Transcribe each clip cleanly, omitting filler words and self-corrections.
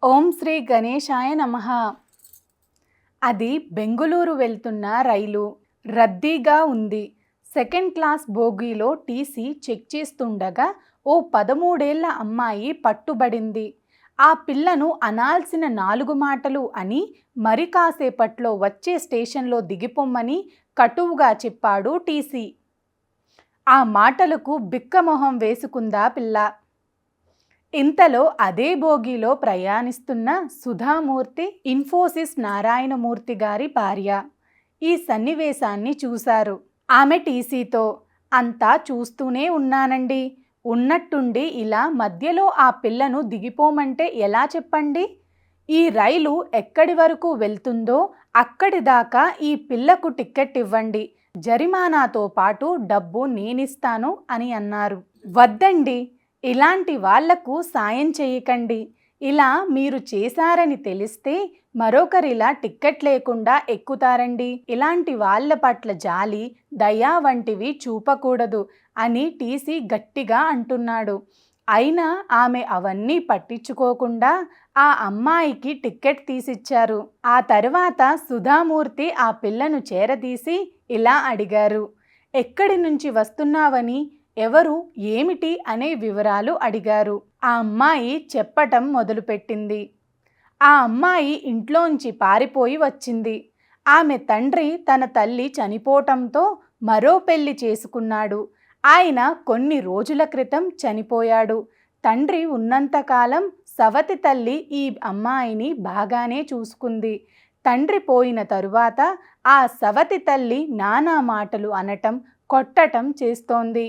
ఓం శ్రీ గణేశాయ నమః. అది బెంగుళూరు వెళ్తున్న రైలు. రద్దీగా ఉంది. సెకండ్ క్లాస్ బోగీలో టీసీ చెక్ చేస్తుండగా ఓ 13 ఏళ్ల అమ్మాయి పట్టుబడింది. ఆ పిల్లను అనాల్సిన 4 మాటలు అని మరి కాసేపట్లో వచ్చే స్టేషన్లో దిగిపొమ్మని కటువుగా చెప్పాడు టీసీ. ఆ మాటలకు బిక్కమొహం వేసుకుందా పిల్ల. ఇంతలో అదే బోగీలో ప్రయాణిస్తున్న సుధామూర్తి ఇన్ఫోసిస్ నారాయణమూర్తి గారి భార్య. ఈ సన్నివేశాన్ని చూశారు. ఆమె టీసీతో, అంతా చూస్తూనే ఉన్నానండి. ఉన్నట్టుండి ఇలా మధ్యలో ఆ పిల్లను దిగిపోమంటే ఎలా చెప్పండి? ఈ రైలు ఎక్కడి వరకు వెళ్తుందో అక్కడి దాకా ఈ పిల్లకు టిక్కెట్ ఇవ్వండి. జరిమానాతో పాటు డబ్బు నేనిస్తాను అని అన్నారు. వద్దండి, ఇలాంటి వాళ్లకు సాయం చేయకండి. ఇలా మీరు చేశారని తెలిస్తే మరొకరిలా టిక్కెట్ లేకుండా ఎక్కుతారండి. ఇలాంటి వాళ్ళ పట్ల జాలి, దయ వంటివి చూపకూడదు అని టీసీ గట్టిగా అంటున్నాడు. అయినా ఆమె అవన్నీ పట్టించుకోకుండా ఆ అమ్మాయికి టిక్కెట్ తీసిచ్చారు. ఆ తర్వాత సుధామూర్తి ఆ పిల్లను చేరదీసి ఇలా అడిగారు. ఎక్కడి నుంచి వస్తున్నావని, ఎవరు, ఏమిటి అనే వివరాలు అడిగారు. ఆ అమ్మాయి చెప్పటం మొదలుపెట్టింది. ఆ అమ్మాయి ఇంట్లోంచి పారిపోయి వచ్చింది. ఆమె తండ్రి తన తల్లి చనిపోవటంతో మరో పెళ్లి చేసుకున్నాడు. ఆయన కొన్ని రోజుల క్రితం చనిపోయాడు. తండ్రి ఉన్నంతకాలం సవతి తల్లి ఈ అమ్మాయిని బాగానే చూసుకుంది. తండ్రి పోయిన తరువాత ఆ సవతి తల్లి నానా మాటలు అనటం, కొట్టటం చేస్తోంది.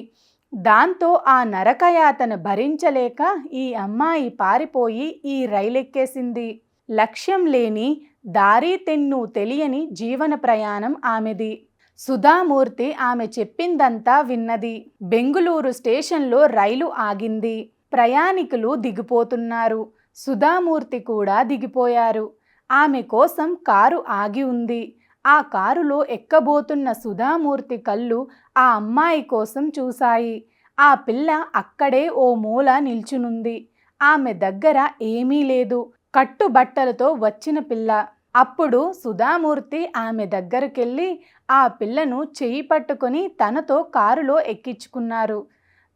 దాంతో ఆ నరకయాతన భరించలేక ఈ అమ్మాయి పారిపోయి ఈ రైలెక్కేసింది. లక్ష్యం లేని, దారి తెన్ను తెలియని జీవన ప్రయాణం ఆమెది. సుధామూర్తి ఆమె చెప్పిందంతా విన్నది. బెంగుళూరు స్టేషన్లో రైలు ఆగింది. ప్రయాణికులు దిగిపోతున్నారు. సుధామూర్తి కూడా దిగిపోయారు. ఆమె కోసం కారు ఆగి ఉంది. ఆ కారులో ఎక్కబోతున్న సుధామూర్తి కళ్ళు ఆ అమ్మాయి కోసం చూశాయి. ఆ పిల్ల అక్కడే ఓ మూల నిల్చునుంది. ఆమె దగ్గర ఏమీ లేదు. కట్టుబట్టలతో వచ్చిన పిల్ల. అప్పుడు సుధామూర్తి ఆమె దగ్గరకెళ్ళి ఆ పిల్లను చెయ్యి పట్టుకొని తనతో కారులో ఎక్కించుకున్నారు.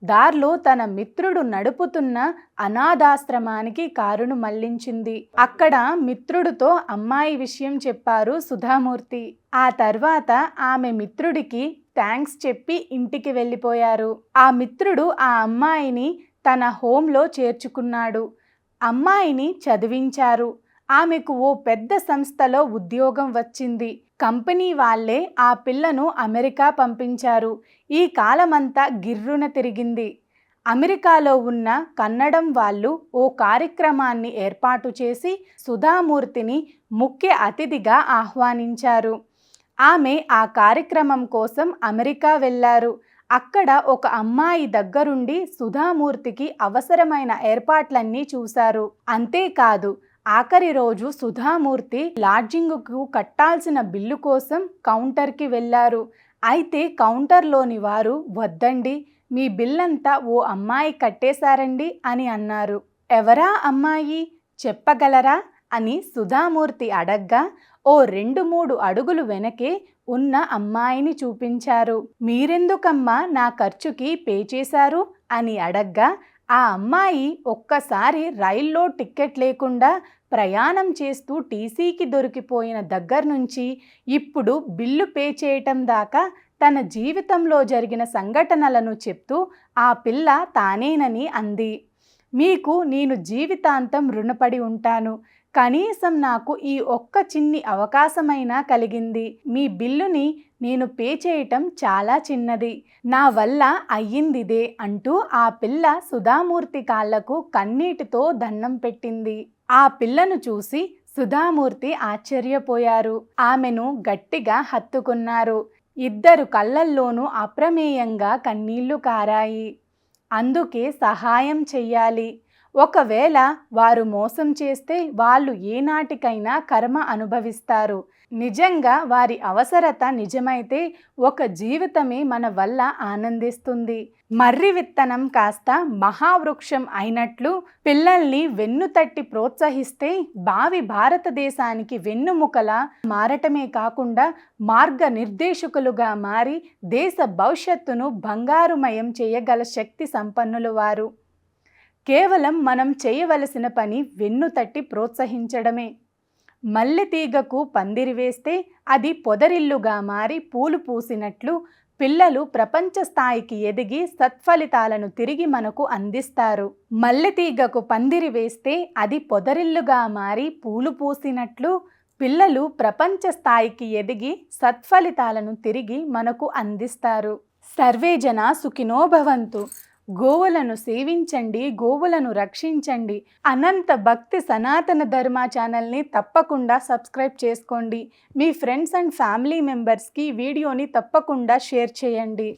దారిలో తన మిత్రుడు నడుపుతున్న అనాథాశ్రమానికి కారును మళ్లించింది. అక్కడ మిత్రుడితో అమ్మాయి విషయం చెప్పారు సుధామూర్తి. ఆ తర్వాత ఆమె మిత్రుడికి థ్యాంక్స్ చెప్పి ఇంటికి వెళ్ళిపోయారు. ఆ మిత్రుడు ఆ అమ్మాయిని తన హోంలో చేర్చుకున్నాడు. అమ్మాయిని చదివించారు. ఆమెకు ఓ పెద్ద సంస్థలో ఉద్యోగం వచ్చింది. కంపెనీ వాళ్ళే ఆ పిల్లను అమెరికా పంపించారు. ఈ కాలమంతా గిర్రున తిరిగింది. అమెరికాలో ఉన్న కన్నడం వాళ్ళు ఓ కార్యక్రమాన్ని ఏర్పాటు చేసి సుధామూర్తిని ముఖ్య అతిథిగా ఆహ్వానించారు. ఆమె ఆ కార్యక్రమం కోసం అమెరికా వెళ్ళారు. అక్కడ ఒక అమ్మాయి దగ్గరుండి సుధామూర్తికి అవసరమైన ఏర్పాట్లన్నీ చూశారు. అంతేకాదు, ఆఖరి రోజు సుధామూర్తి లాడ్జింగ్కు కట్టాల్సిన బిల్లు కోసం కౌంటర్కి వెళ్ళారు. అయితే కౌంటర్లోని వారు, వద్దండి, మీ బిల్లంతా ఓ అమ్మాయి కట్టేశారండి అని అన్నారు. ఎవరా అమ్మాయి, చెప్పగలరా అని సుధామూర్తి అడగ్గా ఓ 2-3 అడుగులు వెనకే ఉన్న అమ్మాయిని చూపించారు. మీరెందుకమ్మా నా ఖర్చుకి పే చేశారు అని అడగ్గా ఆ అమ్మాయి ఒక్కసారి రైల్లో టిక్కెట్ లేకుండా ప్రయాణం చేస్తూ టీసీకి దొరికిపోయిన దగ్గర నుంచి ఇప్పుడు బిల్లు పే చేయటం దాకా తన జీవితంలో జరిగిన సంఘటనలను చెప్తూ ఆ పిల్ల తానేనని అంది. మీకు నేను జీవితాంతం రుణపడి ఉంటాను. కనీసం నాకు ఈ ఒక్క చిన్ని అవకాశమైనా కలిగింది. మీ బిల్లుని నేను పే చేయటం చాలా చిన్నది. నా వల్ల అయ్యిందిదే అంటూ ఆ పిల్ల సుధామూర్తి కాళ్లకు కన్నీటితో దండం పెట్టింది. ఆ పిల్లను చూసి సుధామూర్తి ఆశ్చర్యపోయారు. ఆమెను గట్టిగా హత్తుకున్నారు. ఇద్దరు కళ్ళల్లోనూ అప్రమేయంగా కన్నీళ్లు కారాయి. అందుకే సహాయం చెయ్యాలి. ఒకవేళ వారు మోసం చేస్తే వాళ్ళు ఏనాటికైనా కర్మ అనుభవిస్తారు. నిజంగా వారి అవసరత నిజమైతే ఒక జీవితమే మన వల్ల ఆనందిస్తుంది. మర్రి విత్తనం కాస్త మహావృక్షం అయినట్లు పిల్లల్ని వెన్నుతట్టి ప్రోత్సహిస్తే భావి భారతదేశానికి వెన్నుముకలా మారటమే కాకుండా మార్గనిర్దేశకులుగా మారి దేశ భవిష్యత్తును బంగారుమయం చేయగల శక్తి సంపన్నులు వారు. కేవలం మనం చేయవలసిన పని వెన్నుతట్టి ప్రోత్సహించడమే. మల్లె తీగకు పందిరి వేస్తే అది పొదరిల్లుగా మారి పూలు పూసినట్లు పిల్లలు ప్రపంచ స్థాయికి ఎదిగి సత్ఫలితాలను తిరిగి మనకు అందిస్తారు. మల్లె తీగకు పందిరి వేస్తే అది పొదరిల్లుగా మారి పూలు పూసినట్లు పిల్లలు ప్రపంచ స్థాయికి ఎదిగి సత్ఫలితాలను తిరిగి మనకు అందిస్తారు. సర్వే జన సుఖినో భవంతు. గోవులను సేవించండి, గోవులను రక్షించండి. అనంత భక్తి సనాతన ధర్మ ఛానల్ని తప్పకుండా సబ్స్క్రైబ్ చేసుకోండి. మీ ఫ్రెండ్స్ అండ్ ఫ్యామిలీ మెంబర్స్కి వీడియోని తప్పకుండా షేర్ చేయండి.